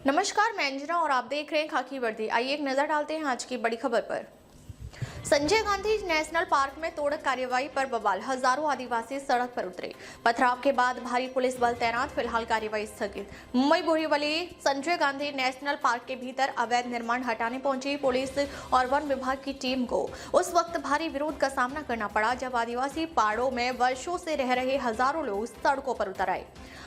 नमस्कार, मैं अंजना और आप देख रहे हैं खाकी वर्दी। आइए एक नजर डालते हैं आज की बड़ी खबर पर। संजय गांधी नेशनल पार्क में तोड़क कार्रवाई पर बवाल, हजारों आदिवासी सड़क पर उतरे। पथराव के बाद भारी पुलिस बल तैनात, फिलहाल कार्रवाई स्थगित। मुंबई बोरीवली संजय गांधी नेशनल पार्क के भीतर अवैध निर्माण हटाने पहुंची पुलिस और वन विभाग की टीम को उस वक्त भारी विरोध का सामना करना पड़ा जब आदिवासी पहाड़ों में वर्षों से रह रहे हजारों लोग सड़कों पर उतर आए।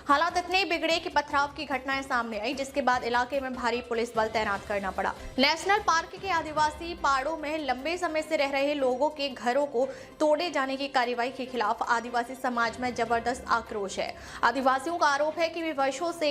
हालात इतने बिगड़े कि पथराव की घटनाएं सामने आई, जिसके बाद इलाके में भारी पुलिस बल तैनात करना पड़ा। नेशनल पार्क के आदिवासी पहाड़ों में लंबे समय से रह रहे लोगों के घरों को तोड़े जाने की कार्रवाई के खिलाफ आदिवासी समाज में जबरदस्त आक्रोश है। आदिवासियों का आरोप है कि वे वर्षों से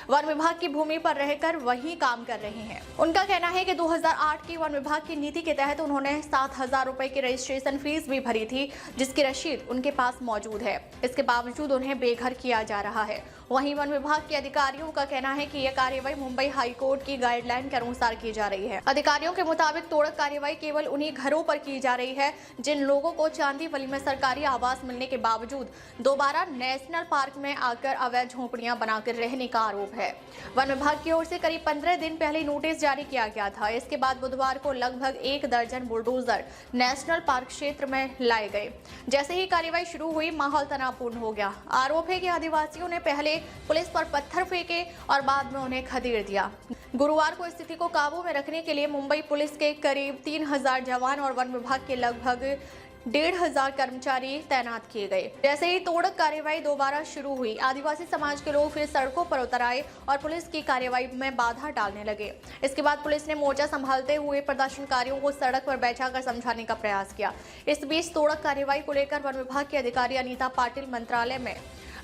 वन विभाग की भूमि पर रहकर वही काम कर रहे हैं। उनका कहना है कि 2008 की वन विभाग की नीति के तहत उन्होंने 7,000 रुपए की रजिस्ट्रेशन फीस भी भरी थी, जिसकी रसीद उनके पास मौजूद है। इसके बावजूद उन्हें बेघर किया जा रहा है। वहीं वन विभाग के अधिकारियों का कहना है कि यह कार्रवाई मुंबई हाई कोर्ट की गाइडलाइन के अनुसार की जा रही है। अधिकारियों के मुताबिक तोड़क कार्रवाई केवल उन्हीं घरों पर की जा रही है जिन लोगों को चांदीवली में सरकारी आवास मिलने के बावजूद दोबारा नेशनल पार्क में आकर अवैध झोपड़ियां बनाकर रहने का आरोप है। वन विभाग की ओर से करीब 15 दिन पहले नोटिस जारी किया गया था। इसके बाद बुधवार को लगभग 1 दर्जन बुलडोजर नेशनल पार्क क्षेत्र में लाए गए। जैसे ही कार्रवाई शुरू हुई, माहौल तनावपूर्ण हो गया। आरोप है कि आदिवासियों ने पहले पुलिस पर पत्थर फेंके और बाद में उन्हें खदेड़ दिया। गुरुवार को स्थिति को काबू में रखने के लिए मुंबई पुलिस के करीब 3,000 जवान और वन विभाग के लगभग 1,500 कर्मचारी तैनात किए गए। जैसे ही तोड़क कार्रवाई दोबारा शुरू हुई, आदिवासी समाज के लोग फिर सड़कों पर उतर आए और पुलिस की कार्रवाई में बाधा डालने लगे। इसके बाद पुलिस ने मोर्चा संभालते हुए प्रदर्शनकारियों को सड़क पर बैठाकर समझाने का प्रयास किया। इस बीच तोड़क कार्रवाई को लेकर वन विभाग की अधिकारी अनीता पाटिल मंत्रालय में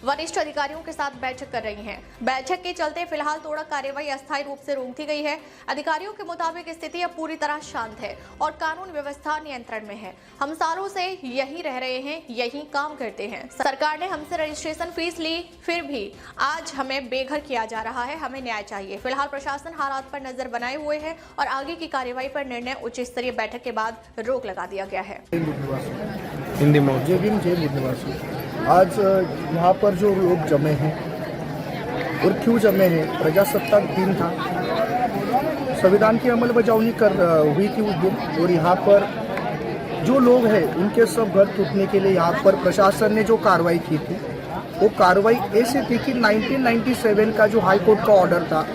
वरिष्ठ अधिकारियों के साथ बैठक कर रही हैं। बैठक के चलते फिलहाल तोड़क कार्रवाई अस्थायी रूप से रोक दी गई है। अधिकारियों के मुताबिक स्थिति अब पूरी तरह शांत है और कानून व्यवस्था नियंत्रण में है। हम सालों से यहीं रह रहे हैं, यहीं काम करते हैं। सरकार ने हमसे रजिस्ट्रेशन फीस ली, फिर भी आज हमें बेघर किया जा रहा है। हमें न्याय चाहिए। फिलहाल प्रशासन हालात पर नजर बनाए हुए है और आगे की कार्रवाई पर निर्णय उच्च स्तरीय बैठक के बाद रोक लगा दिया गया है। हिंदी में जय भीम जय बुद्धवासी। आज यहाँ पर जो लोग जमे हैं और क्यों जमे हैं, प्रजासत्ताक दिन था, संविधान की अमलबजावनी हुई थी उस दिन, और यहाँ पर जो लोग हैं उनके सब घर टूटने के लिए यहाँ पर प्रशासन ने जो कार्रवाई की थी, वो कार्रवाई ऐसे थी कि 1997 का जो हाई कोर्ट का ऑर्डर था,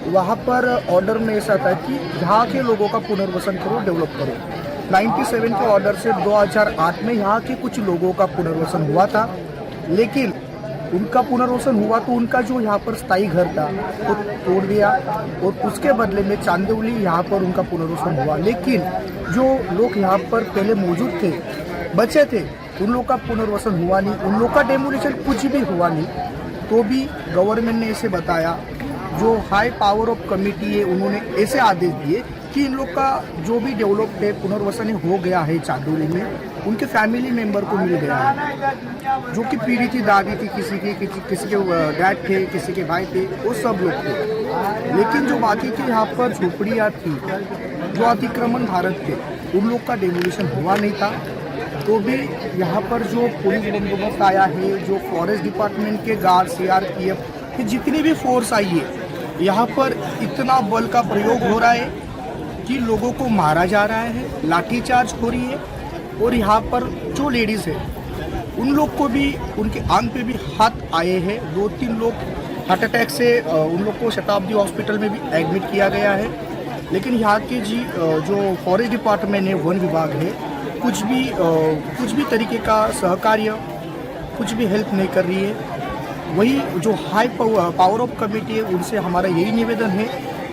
वहाँ पर ऑर्डर में ऐसा था कि यहाँ के लोगों का पुनर्वसन करो, डेवलप करो। 97 के ऑर्डर से 2008 में यहाँ के कुछ लोगों का पुनर्वसन हुआ था, लेकिन उनका पुनर्वसन हुआ तो उनका जो यहाँ पर स्थायी घर था वो तोड़ दिया और उसके बदले में चांदवली यहाँ पर उनका पुनर्वसन हुआ। लेकिन जो लोग यहाँ पर पहले मौजूद थे, बचे थे, उन लोग का पुनर्वसन हुआ नहीं, उन लोग का डेमोलिशन कुछ भी हुआ नहीं। तो भी गवर्नमेंट ने ऐसे बताया, जो हाई पावर ऑफ कमेटी है उन्होंने ऐसे आदेश दिए कि इन लोग का जो भी डेवलप है, पुनर्वसन हो गया है चांदोली में, उनके फैमिली मेंबर को मिल गया है। जो कि पीढ़ी थी, दादी थी, किसी के डैड थे, किसी के भाई थे, वो सब लोग थे। लेकिन जो बाकी के यहाँ पर झोपड़ियाँ थी, जो अतिक्रमण धारक थे, उन लोग का डेमोलिशन हुआ नहीं था। तो भी यहाँ पर जो पुलिस बंदोबस्त आया है, जो फॉरेस्ट डिपार्टमेंट के गार्ड, CRPF की जितनी भी फोर्स आई है, यहाँ पर इतना बल का प्रयोग हो रहा है कि लोगों को मारा जा रहा है, लाठीचार्ज हो रही है। और यहाँ पर जो लेडीज़ है, उन लोग को भी, उनके आंग पे भी हाथ आए हैं। 2-3 लोग हार्ट अटैक से उन लोग को शताब्दी हॉस्पिटल में भी एडमिट किया गया है। लेकिन यहाँ के जो फॉरेस्ट डिपार्टमेंट है, वन विभाग है, कुछ भी तरीके का सहकार्य, कुछ भी हेल्प नहीं कर रही है। वही जो हाई पावर ऑफ कमेटी है, उनसे हमारा यही निवेदन है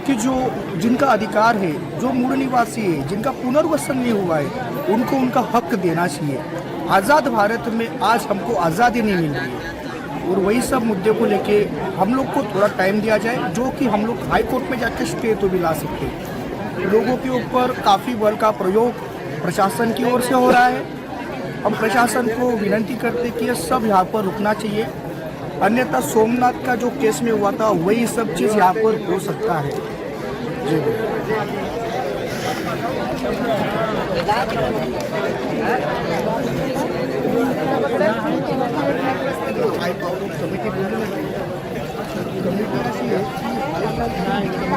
कि जो जिनका अधिकार है, जो मूल निवासी है, जिनका पुनर्वसन नहीं हुआ है, उनको उनका हक देना चाहिए। आज़ाद भारत में आज हमको आज़ादी नहीं मिल रही है, और वही सब मुद्दे को लेके हम लोग को थोड़ा टाइम दिया जाए, जो कि हम लोग हाई कोर्ट में जाकर स्टे तो भी ला सकते हैं। लोगों के ऊपर काफ़ी बल का प्रयोग प्रशासन की ओर से हो रहा है। हम प्रशासन को विनती करते कि ये सब यहाँ पर रुकना चाहिए, अन्यथा सोमनाथ का जो केस में हुआ था, वही सब चीज़ यहाँ पर हो सकता है। जी हाई पावर कमिटी अशी आहे की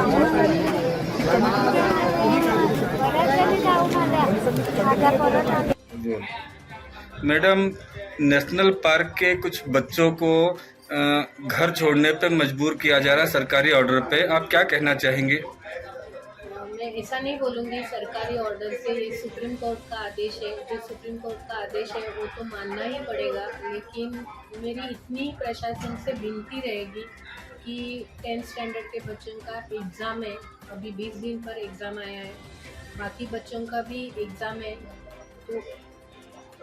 मैडम, नेशनल पार्क के कुछ बच्चों को घर छोड़ने पर मजबूर किया जा रहा है सरकारी ऑर्डर पे, आप क्या कहना चाहेंगे? मैं ऐसा नहीं बोलूँगी सरकारी ऑर्डर से, ये सुप्रीम कोर्ट का आदेश है। जो सुप्रीम कोर्ट का आदेश है वो तो मानना ही पड़ेगा, लेकिन मेरी इतनी प्रशासन से विनती रहेगी कि 10th स्टैंडर्ड के बच्चों का एग्ज़ाम है, अभी 20 दिन पर एग्ज़ाम आया है, बाकी बच्चों का भी एग्ज़ाम है, तो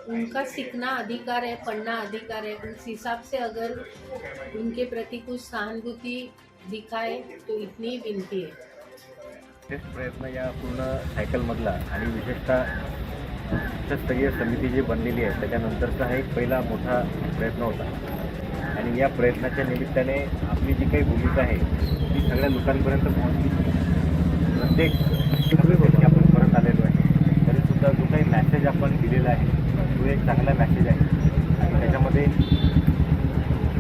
उनका सीखना अधिकार है, पढ़ना अधिकार है। उस हिसाब से अगर उनके प्रति कुछ सहानुभूति दिखाए तो इतनी विनती है। श्रेष्ठ प्रयत्न या पूर्ण सायकलमधला आणि विशेषतः उच्चस्तरीय समिती जी बनलेली आहे त्याच्यानंतरचा हा एक पहिला मोठा प्रयत्न होता आणि या प्रयत्नाच्या निमित्ताने आपली जी काही भूमिका आहे ती सगळ्या लोकांपर्यंत पोहोचली। प्रत्येक समितीसाठी आपण परत आलेलो आहे, तरीसुद्धा जो काही मॅसेज आपण दिलेला आहे तो एक चांगला मॅसेज आहे आणि त्याच्यामध्ये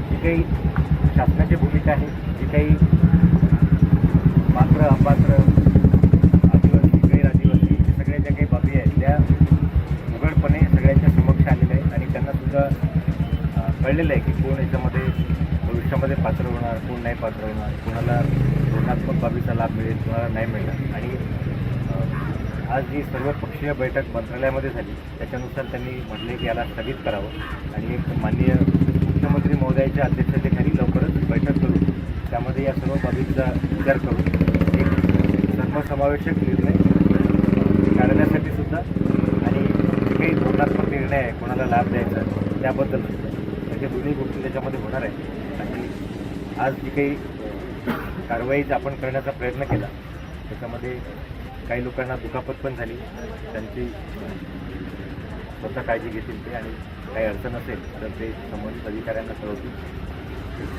जी काही शासनाची भूमिका आहे, जी काही पात्र अपात्र आदिवासी गैर-आदिवासी हे सगळ्या ज्या काही बाबी आहेत त्या उघडपणे सगळ्यांच्या समक्ष आलेल्या आहेत आणि त्यांनासुद्धा कळलेलं आहे की कोण याच्यामध्ये भविष्यामध्ये पात्र होणार, कोण नाही पात्र होणार, कोणाला धोरणात्मक बाबीचा लाभ मिळेल, कोणाला नाही मिळणार। आणि आज जी सर्वपक्षीय बैठक मंत्रालयामध्ये झाली त्याच्यानुसार त्यांनी म्हटले की याला स्थगित करावं आणि एक माननीय मुख्यमंत्री महोदयाच्या अध्यक्षतेखाली लवकरच बैठक करू, त्यामध्ये या सर्व बाबींचा विचार करून एक सर्वसमावेशक निर्णय काढण्यासाठी सुद्धा आणि जे काही धोरणात्मक निर्णय आहे कोणाला लाभ द्यायचा त्याबद्दल म्हणजे दोन्ही गोष्टी त्याच्यामध्ये होणार आहेत। आणि आज जी काही कारवाईचा आपण करण्याचा प्रयत्न केला त्याच्यामध्ये काही लोकांना दुखापत पण झाली, त्यांची स्वतः काळजी घेतील ते आणि काही अडचण असेल तर ते संबंधित अधिकाऱ्यांना कळवतील।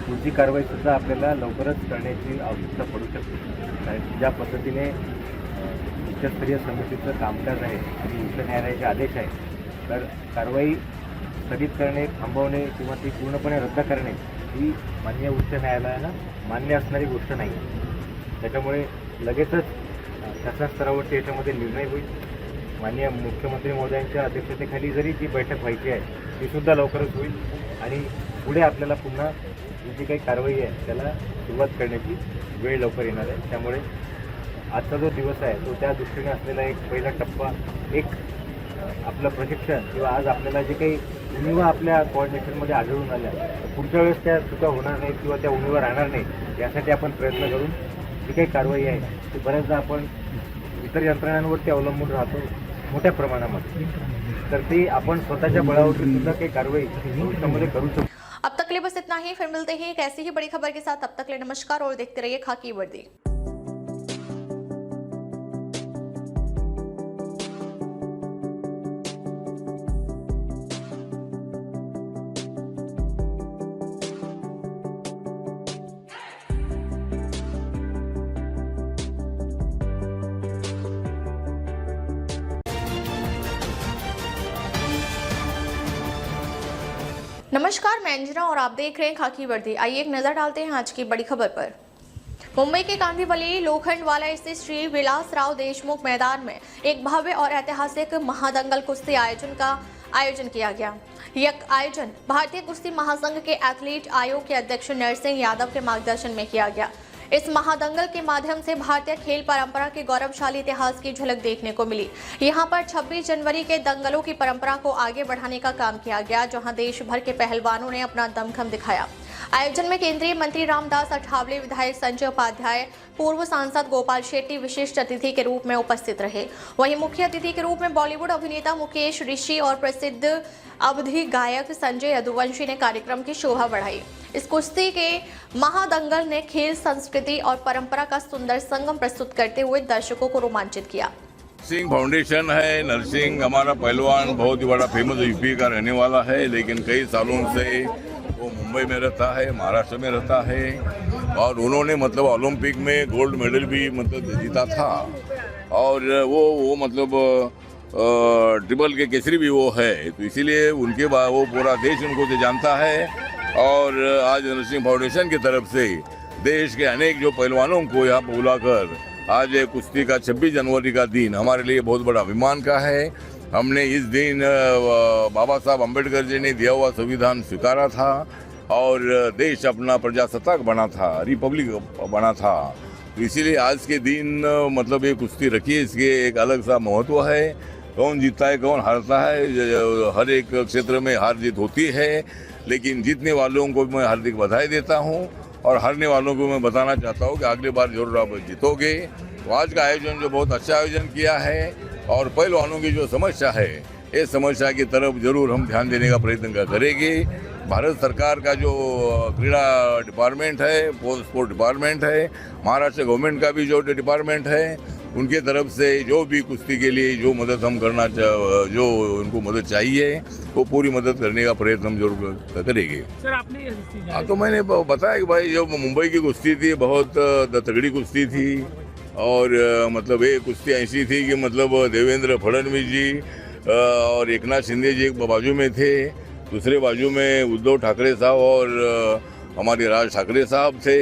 पुढची कारवाईसुद्धा आपल्याला लवकरच करण्याची आवश्यकता पडू शकते, कारण ज्या पद्धतीने उच्चस्तरीय समितीचं कामकाज आहे आणि उच्च न्यायालयाचे आदेश आहे तर कारवाई स्थगित करणे, थांबवणे किंवा ती पूर्णपणे रद्द करणे ही माननीय उच्च न्यायालयाला मान्य असणारी गोष्ट नाही। त्याच्यामुळे लगेचच शासनस्तरावरती याच्यामध्ये निर्णय होईल। माननीय मुख्यमंत्री महोदयांच्या अध्यक्षतेखाली जरी जी बैठक व्हायची आहे तीसुद्धा लवकरच होईल आणि पुढे आपल्याला पुन्हा जी काही कारवाई आहे त्याला सुरुवात करण्याची वेळ लवकर येणार आहे। त्यामुळे आजचा जो दिवस आहे तो त्या दृष्टीने असलेला एक पहिला टप्पा, एक आपलं प्रशिक्षण किंवा आज आपल्याला जे काही उणिवा आपल्या कोऑर्डिनेशनमध्ये आढळून आल्या पुढच्या वेळेस त्या चुका होणार नाहीत किंवा त्या उणिवा राहणार नाही यासाठी आपण प्रयत्न करून जी काही कारवाई आहे ती बऱ्याचदा आपण इतर यंत्रणांवरती अवलंबून राहतो मोठ्या प्रमाणामध्ये, तर ती आपण स्वतःच्या बळावरती सुद्धा काही कारवाई भविष्यामध्ये करू शकतो। अब तक के लिए बस इतना ही, फिर मिलते हैं एक ऐसी ही बड़ी खबर के साथ। तब तक के लिए नमस्कार और देखते रहिए खाकी वर्दी। नमस्कार, मैं अंजना और आप देख रहे हैं खाकी वर्दी। आइए एक नजर डालते हैं आज की बड़ी खबर पर। मुंबई के कांदिवली लोखंडवाला स्थित श्री विलासराव देशमुख मैदान में एक भव्य और ऐतिहासिक महादंगल कुश्ती आयोजन किया गया। यह आयोजन भारतीय कुश्ती महासंघ के एथलीट आयोग के अध्यक्ष नरसिंह यादव के मार्गदर्शन में किया गया। इस महादंगल के माध्यम से भारतीय खेल परंपरा के गौरवशाली इतिहास की झलक देखने को मिली। यहां पर 26 जनवरी के दंगलों की परंपरा को आगे बढ़ाने का काम किया गया, जहां देश भर के पहलवानों ने अपना दमखम दिखाया। आयोजन में केंद्रीय मंत्री रामदास अठावले, विधायक संजय उपाध्याय, पूर्व सांसद गोपाल शेट्टी विशिष्ट अतिथि के रूप में उपस्थित रहे। वहीं मुख्य अतिथि के रूप में बॉलीवुड अभिनेता मुकेश ऋषि और प्रसिद्ध अवधी गायक संजय यदुवंशी ने कार्यक्रम की शोभा बढ़ाई। इस कुश्ती के महादंगल ने खेल, संस्कृति और परंपरा का सुंदर संगम प्रस्तुत करते हुए दर्शकों को रोमांचित किया। नरसिंह फाउंडेशन है। नरसिंह हमारा पहलवान बहुत ही बड़ा फेमस यूपी का रहने वाला है, लेकिन कई सालों से वो मुंबई में रहता है, महाराष्ट्र में रहता है और उन्होंने मतलब ओलंपिक में गोल्ड मेडल भी मतलब जीता था और वो मतलब ट्रिपल के केसरी भी वो है, तो इसीलिए उनके बाद वो पूरा देश उनको से जानता है। और आज नरसिंह फाउंडेशन की तरफ से देश के अनेक जो पहलवानों को यहाँ पर बुलाकर आज कुश्ती का 26 जनवरी का दिन हमारे लिए बहुत बड़ा अभिमान का है हमने इस दिन बाबा साहब अम्बेडकर जी ने दिया हुआ संविधान स्वीकारा था और देश अपना प्रजासत्ताक बना था, रिपब्लिक बना था। तो इसीलिए आज के दिन मतलब ये कुश्ती रखी है, इसके एक अलग सा महत्व है। कौन जीतता है कौन हारता है, हर एक क्षेत्र में हार जीत होती है, लेकिन जीतने वालों को मैं हार्दिक बधाई देता हूँ और हारने वालों को मैं बताना चाहता हूँ कि अगली बार जरूर आप जीतोगे। तो आज का आयोजन जो बहुत अच्छा आयोजन किया है और पहलवानों की जो समस्या है, इस समस्या की तरफ जरूर हम ध्यान देने का प्रयत्न करेंगे। भारत सरकार का जो क्रीड़ा डिपार्टमेंट है, स्पोर्ट डिपार्टमेंट है, महाराष्ट्र गवर्नमेंट का भी जो डिपार्टमेंट है, उनके तरफ से जो भी कुश्ती के लिए जो मदद हम करना जो उनको मदद चाहिए वो पूरी मदद करने का प्रयत्न हम जरूर करेंगे। सर आपने हाँ, तो मैंने बताया कि भाई जो मुंबई की कुश्ती थी बहुत तगड़ी कुश्ती थी और मतलब ये कुश्ती ऐसी थी कि मतलब देवेंद्र फडणवीस जी और एकनाथ शिंदे जी एक बाजू में थे, दूसरे बाजू में उद्धव ठाकरे साहब और हमारे राज ठाकरे साहब थे।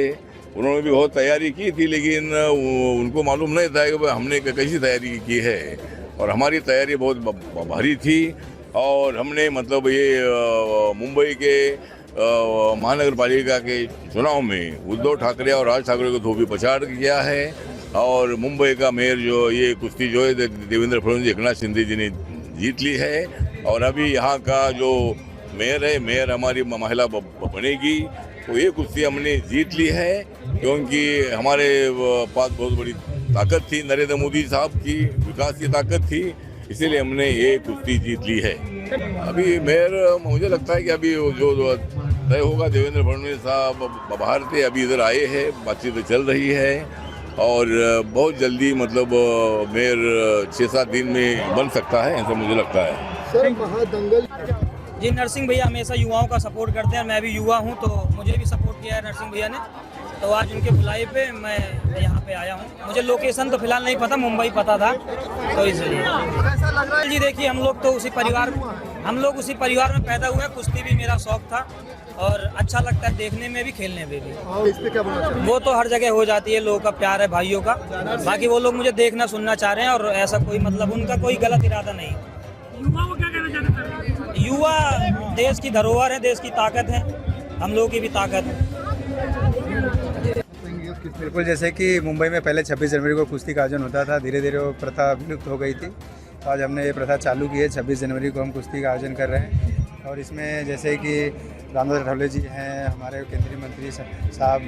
उन्होंने भी बहुत तैयारी की थी, लेकिन उनको मालूम नहीं था कि हमने कैसी तैयारी की है और हमारी तैयारी बहुत भारी थी और हमने मतलब ये मुंबई के महानगर पालिका के चुनाव में उद्धव ठाकरे और राज ठाकरे को धोबी पछाड़ किया है और मुंबई का मेयर जो ये कुश्ती जो है देवेंद्र फडणवीस एकनाथ शिंदे जी ने जीत ली है और अभी यहाँ का जो मेयर है, मेयर हमारी महिला बनेगी। तो ये कुश्ती हमने जीत ली है क्योंकि हमारे पास बहुत बड़ी ताकत थी, नरेंद्र मोदी साहब की विकास की ताकत थी, इसीलिए हमने ये कुश्ती जीत ली है। अभी मेयर मुझे लगता है कि अभी जो तय होगा, देवेंद्र फडणवीस साहब बाहर थे, अभी इधर आए हैं, बातचीत चल रही है और बहुत जल्दी मतलब मेयर 6-7 दिन में बन सकता है, ऐसा मुझे लगता है। सर महादंगल जी नरसिंह भैया हमेशा युवाओं का सपोर्ट करते हैं, मैं भी युवा हूं तो मुझे भी सपोर्ट किया है नरसिंह भैया ने, तो आज उनके बुलाए पे मैं यहाँ पे आया हूँ। मुझे लोकेशन तो फिलहाल नहीं पता, मुंबई पता था तो इसलिए। जी देखिए हम लोग उसी परिवार में पैदा हुए, कुश्ती भी मेरा शौक था और अच्छा लगता है देखने में भी खेलने में भी। इस पे क्या बोलना चाहिए? वो तो हर जगह हो जाती है, लोगों का प्यार है भाइयों का, बाकी वो लोग मुझे देखना सुनना चाह रहे हैं और ऐसा कोई मतलब उनका कोई गलत इरादा नहीं। युवा को क्या कहना चाहते हैं? युवा देश की धरोहर है, देश की ताकत है, हम लोगों की भी ताकत है। बिल्कुल, जैसे कि मुंबई में पहले 26 जनवरी को कुश्ती का आयोजन होता था, धीरे धीरे वो प्रथा विलुप्त हो गई थी। आज हमने ये प्रथा चालू की है, 26 जनवरी को हम कुश्ती का आयोजन कर रहे हैं और इसमें जैसे कि रामदास अठावले जी हैं, हमारे केंद्रीय मंत्री साहब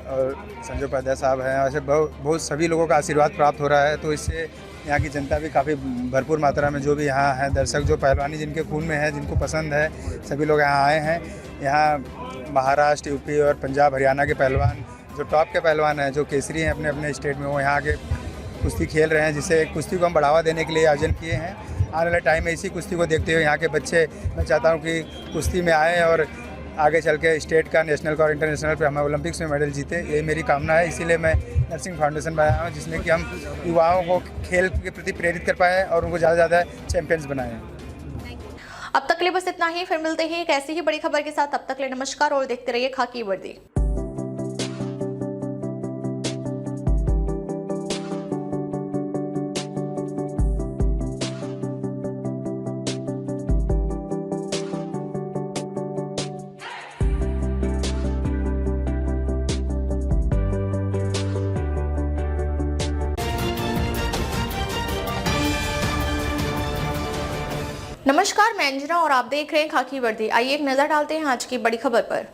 और संजय उपाध्याय साहब हैं, ऐसे बहुत सभी लोगों का आशीर्वाद प्राप्त हो रहा है। तो इससे यहाँ की जनता भी काफ़ी भरपूर मात्रा में, जो भी यहाँ हैं दर्शक, जो पहलवानी जिनके खून में है, जिनको पसंद है, सभी लोग यहाँ आए हैं। यहाँ महाराष्ट्र, यूपी और पंजाब, हरियाणा के पहलवान जो टॉप के पहलवान हैं, जो केसरी हैं अपने अपने स्टेट में, वो यहाँ आके कुश्ती खेल रहे हैं, जिससे कुश्ती को हम बढ़ावा देने के लिए आयोजन किए हैं। आने वाले टाइम में इसी कुश्ती को देखते हुए यहाँ के बच्चे, मैं चाहता हूँ कि कुश्ती में आएँ और आगे चल के स्टेट का, नेशनल का और इंटरनेशनल पे हमें ओलंपिक्स में मेडल जीते, यही मेरी कामना है। इसीलिए मैं नर्सिंग फाउंडेशन बनाया हूँ, जिसमें कि हम युवाओं को खेल के प्रति प्रेरित कर पाएँ और उनको ज़्यादा से ज़्यादा चैंपियंस बनाएं। अब तक के लिए बस इतना ही, फिर मिलते हैं एक ऐसी ही बड़ी खबर के साथ। तब तक के लिए नमस्कार और देखते रहिए खाकी वर्दी। नमस्कार, मैं अंजना और आप देख रहे हैं खाकी वर्दी। आइए एक नजर डालते हैं आज की बड़ी खबर पर।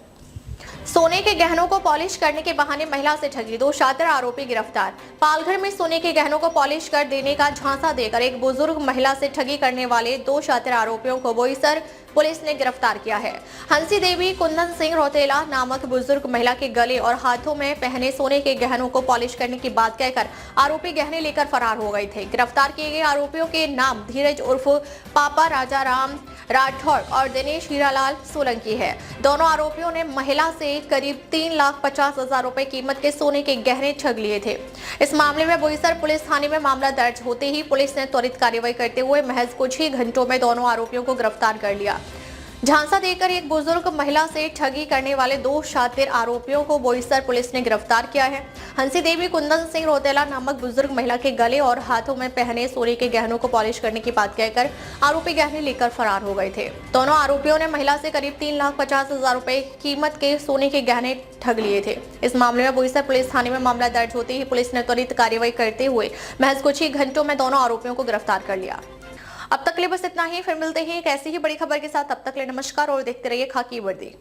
सोने के गहनों को पॉलिश करने के बहाने महिला से ठगी, 2 शातिर आरोपी गिरफ्तार। पालघर में सोने के गहनों को पॉलिश कर देने का झांसा देकर एक बुजुर्ग महिला से ठगी करने वाले 2 शातिर आरोपियों को बोईसर पुलिस ने गिरफ्तार किया है। हंसी देवी कुंदन सिंह रोतेला नामक बुजुर्ग महिला के गले और हाथों में पहने सोने के गहनों को पॉलिश करने की बात कहकर आरोपी गहने लेकर फरार हो गए थे। गिरफ्तार किए गए आरोपियों के नाम धीरज उर्फ पापा राजाराम राठौड़ और दिनेश हीरालाल सोलंकी है। दोनों आरोपियों ने महिला से करीब 3,50,000 रुपए कीमत के सोने के गहने ठग लिए थे। इस मामले में बोईसर पुलिस थाने में मामला दर्ज होते ही पुलिस ने त्वरित कार्रवाई करते हुए महज कुछ ही घंटों में दोनों आरोपियों को गिरफ्तार कर लिया। झांसा देकर एक बुजुर्ग महिला से ठगी करने वाले 2 शातिर आरोपियों को बोईसर पुलिस ने गिरफ्तार किया है। हंसी देवी कुंदन सिंह रोतेला नामक बुजुर्ग महिला के गले और हाथों में पहने सोने के गहनों को पॉलिश करने की बात कहकर आरोपी गहने लेकर फरार हो गए थे। दोनों आरोपियों ने महिला से करीब 3,50,000 रुपए कीमत के सोने के गहने ठग लिए थे। इस मामले में बोईसर पुलिस थाने में मामला दर्ज होते ही पुलिस ने त्वरित कार्रवाई करते हुए महज कुछ ही घंटों में दोनों आरोपियों को गिरफ्तार कर लिया। अब तक के लिए बस इतना ही, फिर मिलते हैं एक ऐसी ही बड़ी खबर के साथ। तब तक के लिए नमस्कार और देखते रहिए खाकी वर्दी।